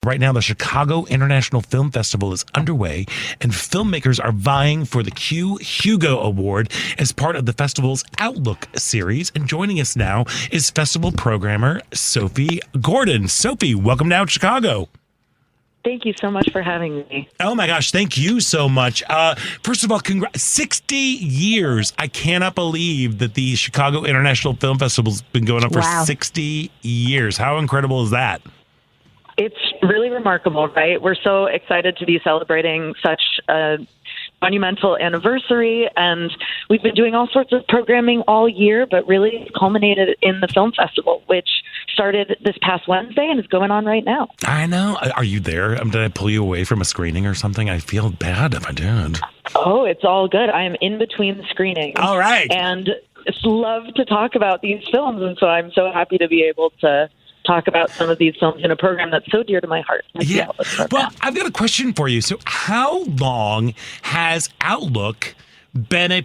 Right now, the Chicago International Film Festival is underway, and filmmakers are vying for the Q Hugo Award as part of the festival's Outlook series. And joining us now is festival programmer Sophie Gordon. Sophie, welcome to Out Chicago. Thank you so much for having me. Oh my gosh, thank you so much. First of all, 60 years. I cannot believe that the Chicago International Film Festival's been going on for 60 years. How incredible is that? It's really remarkable, right? We're so excited to be celebrating such a monumental anniversary, and we've been doing all sorts of programming all year, but really culminated in the film festival, which started this past Wednesday and is going on right now. I know. Are you there? Did I pull you away from a screening or something? I feel bad if I did. Oh, it's all good. I am in between screenings. All right. And love to talk about these films, and so I'm so happy to be able to talk about some of these films in a program that's so dear to my heart. Yeah. Well, I've got a question for you. So how long has Outlook been a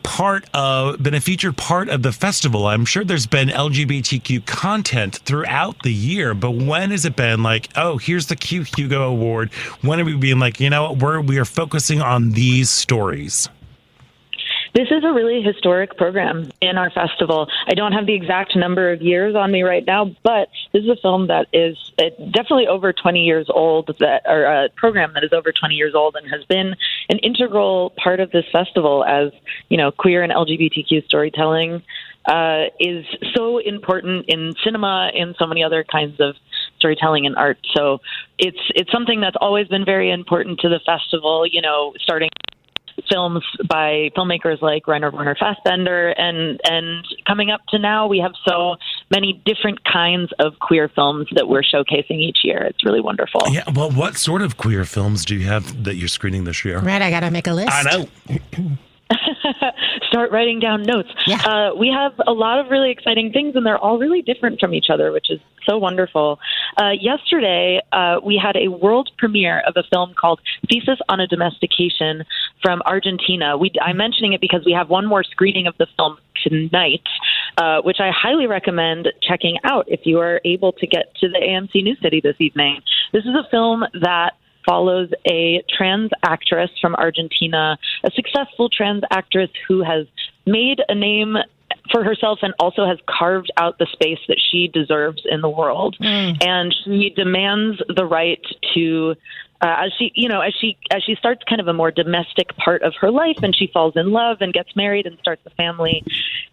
featured part of the festival? I'm sure there's been LGBTQ content throughout the year, but when has it been like, oh, here's the Q Hugo Award? When are we being like, you know, we are focusing on these stories? This is a really historic program in our festival. I don't have the exact number of years on me right now, but this is a film that is definitely over 20 years old, or a program that is over 20 years old and has been an integral part of this festival, as, you know, queer and LGBTQ storytelling is so important in cinema and so many other kinds of storytelling and art. So it's something that's always been very important to the festival, you know, starting films by filmmakers like Rainer Werner Fassbender, and coming up to now, we have so many different kinds of queer films that we're showcasing each year. It's really wonderful. Yeah, well, what sort of queer films do you have that you're screening this year? Right, I gotta make a list. I know. Start writing down notes. Yeah. We have a lot of really exciting things, and they're all really different from each other, which is so wonderful. Yesterday, we had a world premiere of a film called Thesis on a Domestication from Argentina. I'm mentioning it because we have one more screening of the film tonight, which I highly recommend checking out if you are able to get to the AMC New City this evening. This is a film that follows a trans actress from Argentina, a successful trans actress who has made a name for herself and also has carved out the space that she deserves in the world. And she demands the right to, as she starts kind of a more domestic part of her life, and she falls in love and gets married and starts a family.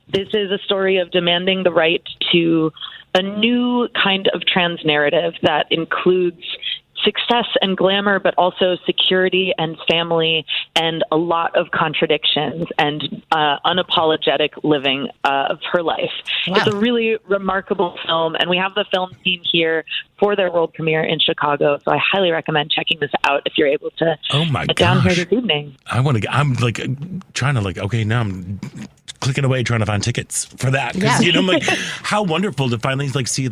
This is a story of demanding the right to a new kind of trans narrative that includes success and glamour, but also security and family and a lot of contradictions and unapologetic living of her life. Wow. It's a really remarkable film, and we have the film team here for their world premiere in Chicago, so I highly recommend checking this out if you're able to get down here this evening. I'm like trying to okay, now I'm clicking away trying to find tickets for that. Because, you know, I'm like, how wonderful to finally see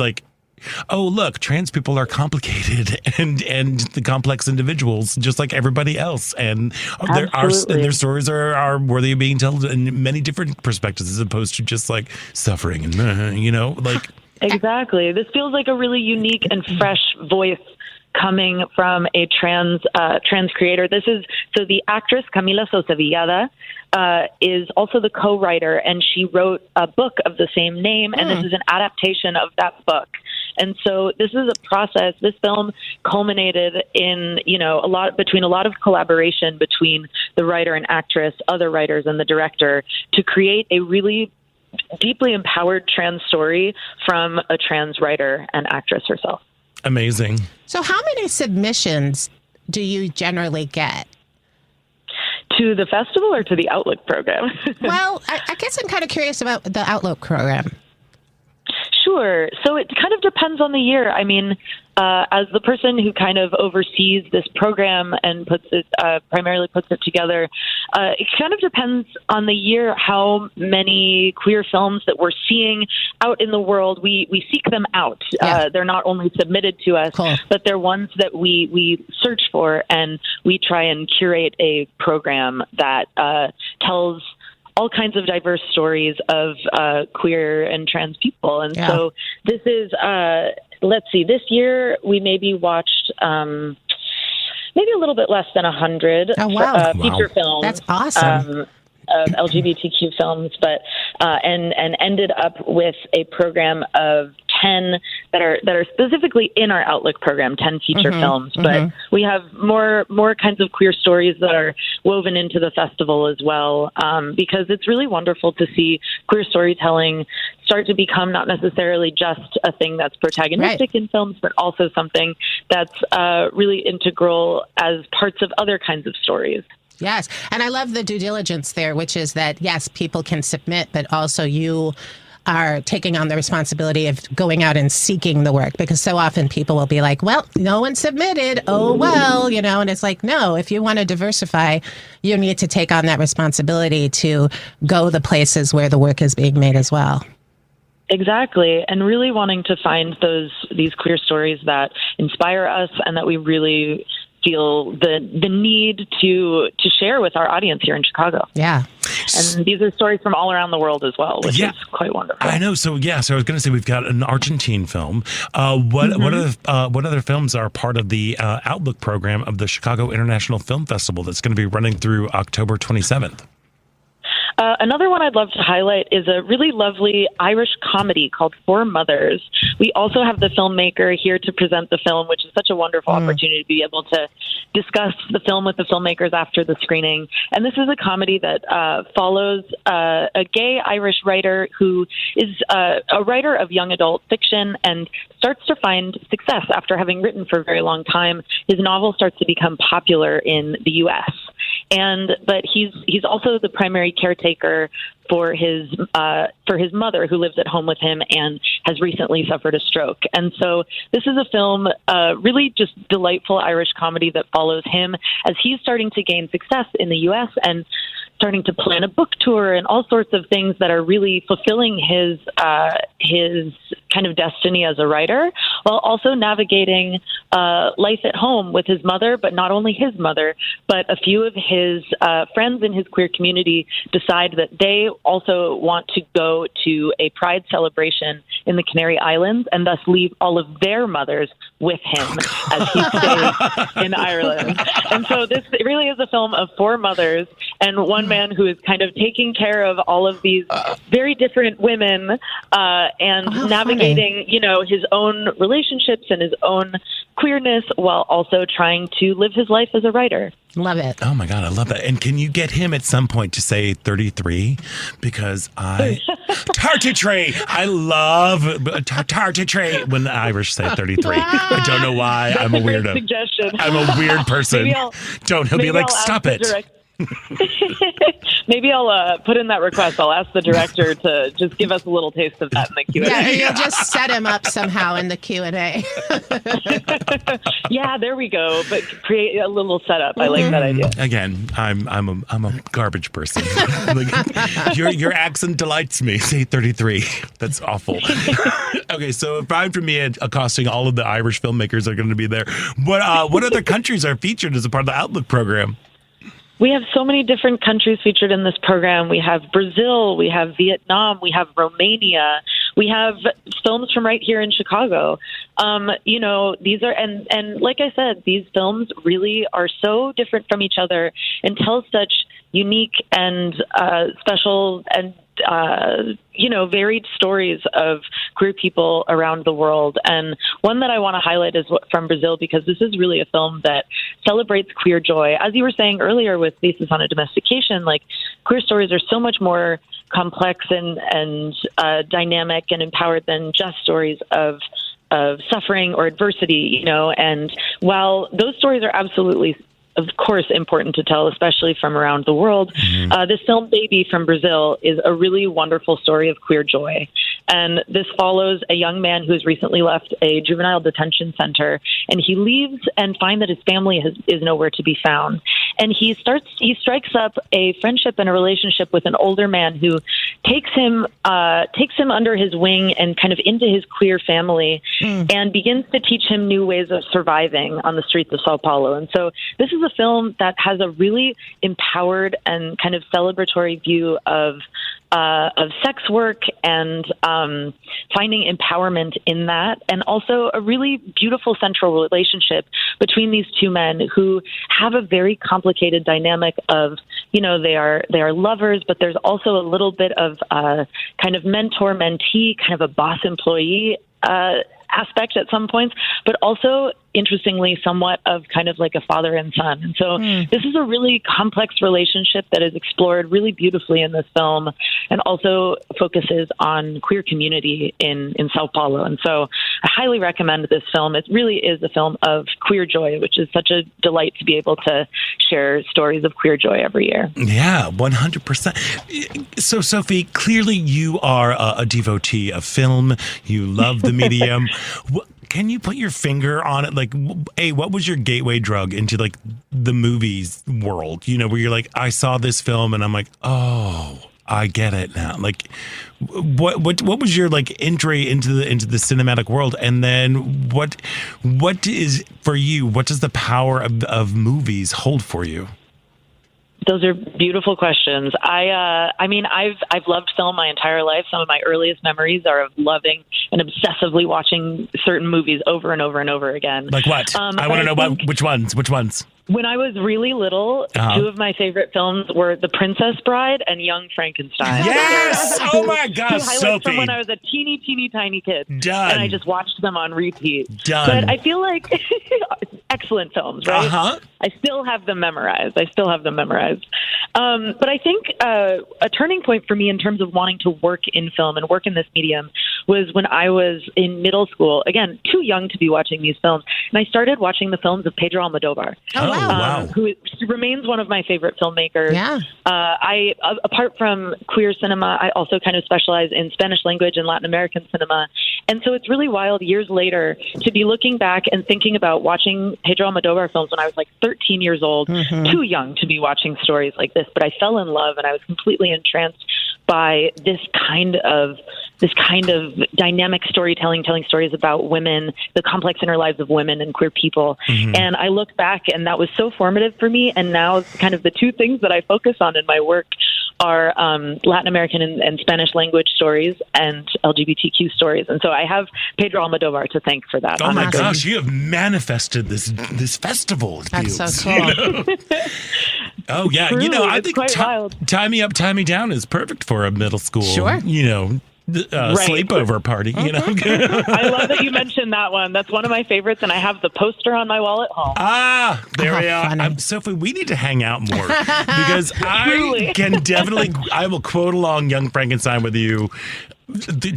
oh, look, trans people are complicated and the complex individuals just like everybody else. And their stories are worthy of being told in many different perspectives as opposed to just like suffering and, you know, like. Exactly. This feels like a really unique and fresh voice coming from a trans creator. So the actress Camila Sosa Villada is also the co-writer, and she wrote a book of the same name, and this is an adaptation of that book. And so this is a process. This film culminated in, you know, a lot of collaboration between the writer and actress, other writers, and the director to create a really deeply empowered trans story from a trans writer and actress herself. Amazing. So how many submissions do you generally get? To the festival or to the Outlook program? Well, I guess I'm kind of curious about the Outlook program. Sure. So it kind of depends on the year. I mean, as the person who kind of oversees this program and primarily puts it together, it kind of depends on the year how many queer films that we're seeing out in the world. We seek them out. Yeah. They're not only submitted to us, but they're ones that we search for, and we try and curate a program that tells all kinds of diverse stories of queer and trans people. And so this is let's see, this year we maybe watched maybe a little bit less than 100 feature films. That's awesome. Of LGBTQ films, but and ended up with a program of 10 that are specifically in our Outlook program, 10 feature films. But we have more kinds of queer stories that are woven into the festival as well, because it's really wonderful to see queer storytelling start to become not necessarily just a thing that's protagonistic in films, but also something that's really integral as parts of other kinds of stories. Yes. And I love the due diligence there, which is that, yes, people can submit, but also you are taking on the responsibility of going out and seeking the work, because so often people will be like, well, no one submitted. Oh, well, and it's like, no, if you want to diversify, you need to take on that responsibility to go the places where the work is being made as well. Exactly. And really wanting to find these queer stories that inspire us and that we really feel the need to share with our audience here in Chicago. Yeah. And these are stories from all around the world as well, which is quite wonderful. I know. So I was going to say we've got an Argentine film. What other films are part of the Outlook program of the Chicago International Film Festival that's going to be running through October 27th? Another one I'd love to highlight is a really lovely Irish comedy called Four Mothers. We also have the filmmaker here to present the film, which is such a wonderful opportunity to be able to discuss the film with the filmmakers after the screening. And this is a comedy that follows a gay Irish writer who is a writer of young adult fiction and starts to find success after having written for a very long time. His novel starts to become popular in the U.S. But he's also the primary caretaker for his mother, who lives at home with him and has recently suffered a stroke. And so this is a film, really just delightful Irish comedy that follows him as he's starting to gain success in the U.S. and starting to plan a book tour and all sorts of things that are really fulfilling his kind of destiny as a writer, while also navigating life at home with his mother, but not only his mother, but a few of his friends in his queer community decide that they also want to go to a pride celebration in the Canary Islands and thus leave all of their mothers with him as he stays in Ireland. And so this really is a film of four mothers and one man who is kind of taking care of all of these very different women and navigating, his own relationships and his own queerness while also trying to live his life as a writer. Love it. Oh my God, I love that. And can you get him at some point to say 33? Because tartitray. I love tartitray when the Irish say 33. I don't know why. I'm a weirdo. Suggestion. I'm a weird person. He'll be like, stop it. Maybe I'll put in that request. I'll ask the director to just give us a little taste of that in the Q&A. Yeah, you'll just set him up somehow in the Q&A. Yeah, there we go. But create a little setup. I like that idea. Again, I'm a garbage person. Like, your accent delights me. Say 33. That's awful. Okay, so aside from me accosting all of the Irish filmmakers that are going to be there, what other countries are featured as a part of the Outlook program? We have so many different countries featured in this program. We have Brazil, we have Vietnam, we have Romania, we have films from right here in Chicago. These are, and like I said, these films really are so different from each other and tell such unique and special and varied stories of queer people around the world. And one that I want to highlight is from Brazil, because this is really a film that celebrates queer joy. As you were saying earlier with Thesis on a Domestication, like, queer stories are so much more complex and dynamic and empowered than just stories of suffering or adversity, and while those stories are absolutely, of course, important to tell, especially from around the world. This film, Baby, from Brazil, is a really wonderful story of queer joy. And this follows a young man who has recently left a juvenile detention center, and he leaves and finds that his family is nowhere to be found. And he strikes up a friendship and a relationship with an older man who takes him under his wing and kind of into his queer family and begins to teach him new ways of surviving on the streets of Sao Paulo. And so this is a film that has a really empowered and kind of celebratory view of of sex work and finding empowerment in that, and also a really beautiful central relationship between these two men who have a very complicated dynamic of, they are lovers, but there's also a little bit of kind of mentor-mentee, kind of a boss-employee aspect at some points, but also, interestingly, somewhat of kind of like a father and son. And so this is a really complex relationship that is explored really beautifully in this film, and also focuses on queer community in Sao Paulo. And so I highly recommend this film. It really is a film of queer joy, which is such a delight to be able to share stories of queer joy every year. Yeah, 100%. So, Sophie, clearly you are a devotee of film. You love the medium. Can you put your finger on it? Like, what was your gateway drug into like the movies world? Where you're like, I saw this film and I'm like, oh, I get it now. Like, what was your like entry into the cinematic world? And then what is for you? What does the power of movies hold for you? Those are beautiful questions. I've loved film my entire life. Some of my earliest memories are of loving and obsessively watching certain movies over and over and over again. Like what? I want to know about which ones. When I was really little, two of my favorite films were The Princess Bride and Young Frankenstein. Yes! Oh my gosh, Sophie. From when I was a teeny tiny kid. Done. And I just watched them on repeat. Done. But I feel like excellent films, right? Uh-huh. I still have them memorized. But I think a turning point for me in terms of wanting to work in film and work in this medium was when I was in middle school. Again, too young to be watching these films. And I started watching the films of Pedro Almodovar. Oh, wow. Who remains one of my favorite filmmakers. Yeah. Apart from queer cinema, I also kind of specialize in Spanish language and Latin American cinema. And so it's really wild years later to be looking back and thinking about watching Pedro Almodovar films when I was like 13 years old, too young to be watching stories like this. But I fell in love and I was completely entranced by this kind of dynamic storytelling, telling stories about women, the complex inner lives of women and queer people. And I look back and that was so formative for me. And now kind of the two things that I focus on in my work are Latin American and Spanish language stories and LGBTQ stories. And so I have Pedro Almodovar to thank for that. Oh my gosh, you have manifested this festival. That's so cool. Oh yeah, Truly, I think wild. Tie Me Up, Tie Me Down is perfect for a middle school. Sure. Sleepover party. I love that you mentioned that one. That's one of my favorites, and I have the poster on my wall at home. There we are. Funny. Sophie, we need to hang out more because I will quote along Young Frankenstein with you.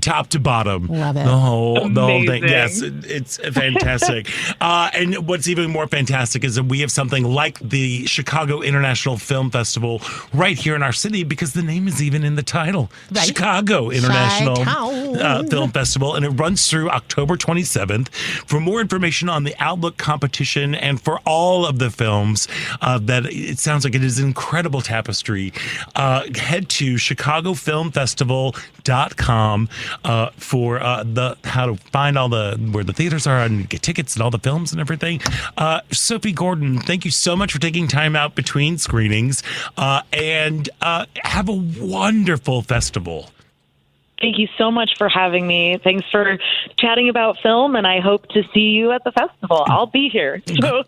Top to bottom. Love it. The whole thing. Amazing. Yes, it's fantastic. And what's even more fantastic is that we have something like the Chicago International Film Festival right here in our city because the name is even in the title. Right. Chicago International Chi-town. Film Festival. And it runs through October 27th. For more information on the Outlook competition and for all of the films, that it sounds like it is an incredible tapestry, head to chicagofilmfestival.com. For how to find where the theaters are and get tickets and all the films and everything. Sophie Gordon, thank you so much for taking time out between screenings, and have a wonderful festival. Thank you so much for having me. Thanks for chatting about film, and I hope to see you at the festival. I'll be here. So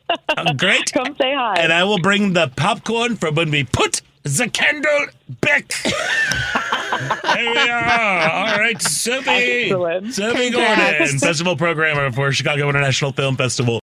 Great. Come say hi. And I will bring the popcorn for when we put the candle back. There we are. All right, Sophie. Excellent. Sophie Gordon, festival programmer for Chicago International Film Festival.